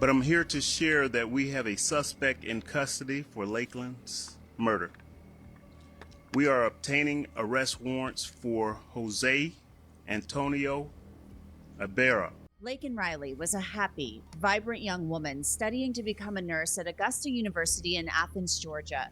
but I'm here to share that we have a suspect in custody for Laken's murder. We are obtaining arrest warrants for Jose Antonio Ibarra. Laken Riley was a happy, vibrant young woman studying to become a nurse at Augusta University in Athens, Georgia.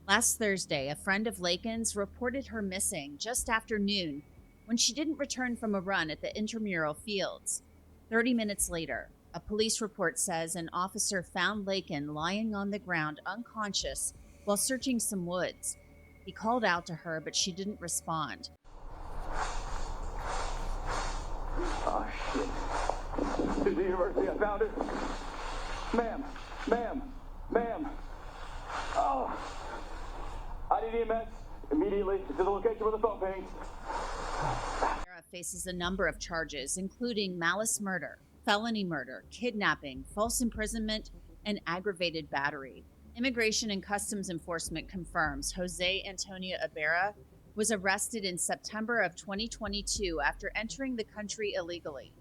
Last Thursday, a friend of Laken's reported her missing just after noon when she didn't return from a run at the intramural fields. 30 minutes later, a police report says an officer found Laken lying on the ground unconscious while searching some woods. He called out to her, but she didn't respond. Oh, shit. This is the university. I found her. Ma'am. Oh. I need EMS immediately to the location where the phone pings. Sarah faces a number of charges, including malice murder, felony murder, kidnapping, false imprisonment, and aggravated battery. Immigration and Customs Enforcement confirms Jose Antonio Ibarra was arrested in September of 2022 after entering the country illegally.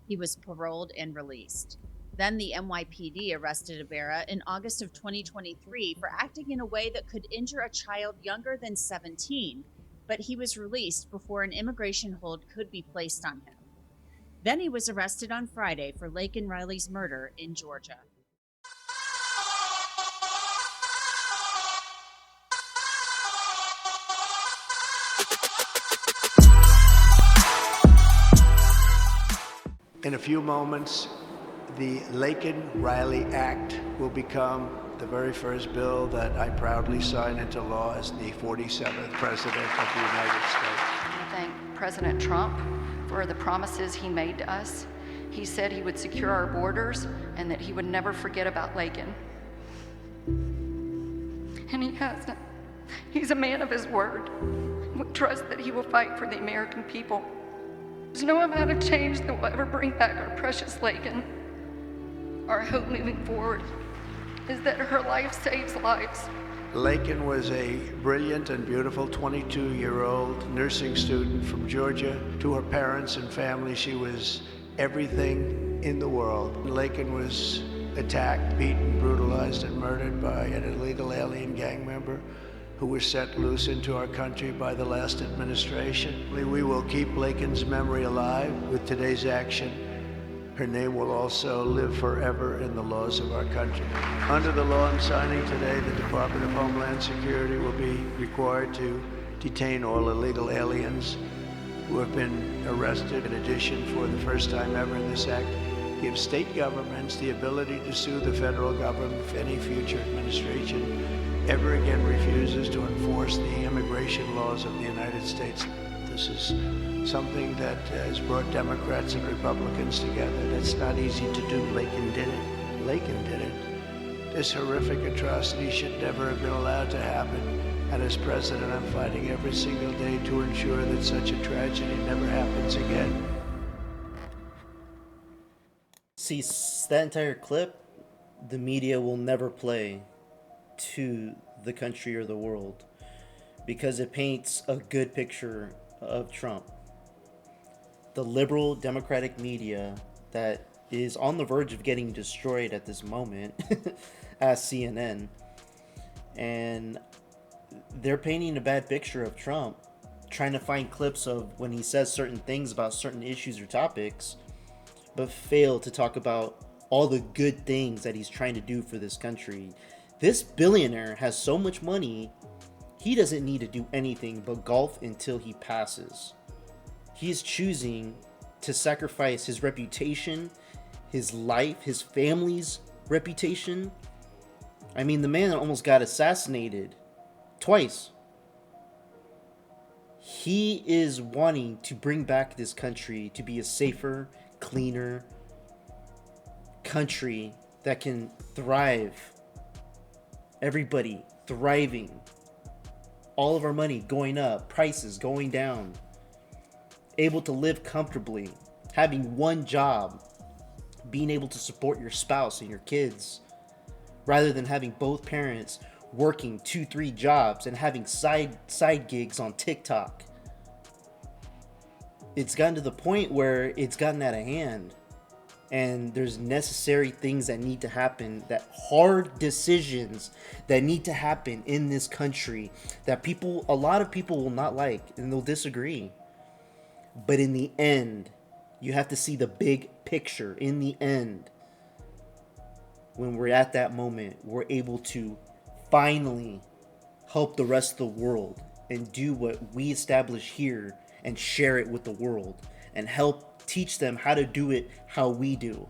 He was paroled and released. Then the NYPD arrested Ibarra in August of 2023 for acting in a way that could injure a child younger than 17, but he was released before an immigration hold could be placed on him. Then he was arrested on Friday for Laken Riley's murder in Georgia. In a few moments, the Laken Riley Act will become the very first bill that I proudly sign into law as the 47th President of the United States. I thank President Trump for the promises he made to us. He said he would secure our borders and that he would never forget about Laken. And he hasn't. He's a man of his word. We trust that he will fight for the American people. There's no amount of change that will ever bring back our precious Laken. Our hope moving forward is that her life saves lives. Laken was a brilliant and beautiful 22-year-old nursing student from Georgia. To her parents and family, she was everything in the world. Laken was attacked, beaten, brutalized, and murdered by an illegal alien gang member who was set loose into our country by the last administration. We will keep Laken's memory alive with today's action. Her name will also live forever in the laws of our country. Under the law I'm signing today, the Department of Homeland Security will be required to detain all illegal aliens who have been arrested. In addition, for the first time ever in this act, gives state governments the ability to sue the federal government if any future administration ever again refuses to enforce the immigration laws of the United States. This is something that has brought Democrats and Republicans together. That's not easy to do. Laken did it. Laken did it. This horrific atrocity should never have been allowed to happen. And as president, I'm fighting every single day to ensure that such a tragedy never happens again. See, that entire clip, the media will never play to the country or the world because it paints a good picture of Trump. The liberal Democratic media that is on the verge of getting destroyed at this moment as CNN, and they're painting a bad picture of Trump, trying to find clips of when he says certain things about certain issues or topics, but fail to talk about all the good things that he's trying to do for this country. This billionaire has so much money, he doesn't need to do anything but golf until he passes. He's choosing to sacrifice his reputation, his life, his family's reputation. I mean, the man almost got assassinated twice. He is wanting to bring back this country to be a safer, cleaner country that can thrive. Everybody thriving. All of our money going up, prices going down. Able to live comfortably, having one job, being able to support your spouse and your kids, rather than having both parents working 2-3 jobs and having side gigs on TikTok. It's gotten to the point where it's gotten out of hand. And there's necessary things that need to happen, that hard decisions that need to happen in this country that a lot of people will not like and they'll disagree. But in the end, you have to see the big picture. In the end, when we're at that moment, we're able to finally help the rest of the world and do what we establish here and share it with the world and help teach them how to do it how we do.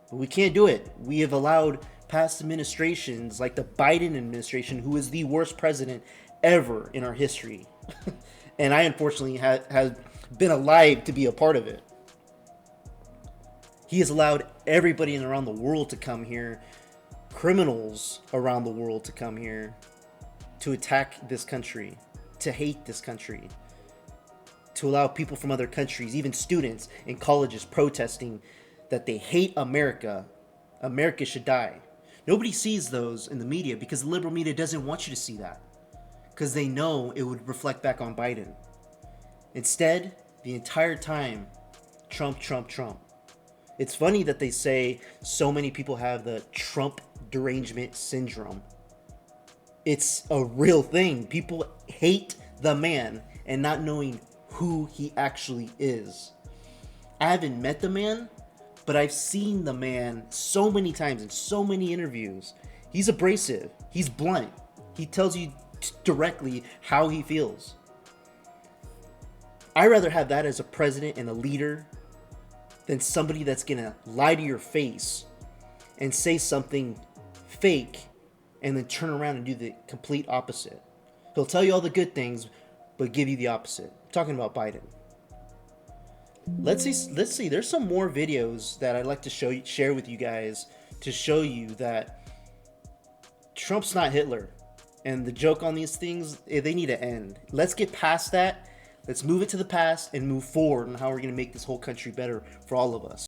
But we can't do it. We have allowed past administrations like the Biden administration, who is the worst president ever in our history. And I unfortunately have been alive to be a part of it. He has allowed everybody around the world to come here, criminals around the world to come here, to attack this country, to hate this country, to allow people from other countries, even students in colleges, protesting that they hate America. America should die. Nobody sees those in the media because the liberal media doesn't want you to see that, because they know it would reflect back on Biden. Instead, the entire time, Trump, Trump, Trump. It's funny that they say so many people have the Trump derangement syndrome. It's a real thing. People hate the man and not knowing who he actually is. I haven't met the man, but I've seen the man so many times in so many interviews. He's abrasive. He's blunt. He tells you directly how he feels. I'd rather have that as a president and a leader than somebody that's gonna lie to your face and say something fake and then turn around and do the complete opposite. He'll tell you all the good things, but give you the opposite. I'm talking about Biden. Let's see. There's some more videos that I'd like to share with you guys to show you that Trump's not Hitler. And the joke on these things, they need to end. Let's get past that. Let's move it to the past and move forward on how we're going to make this whole country better for all of us.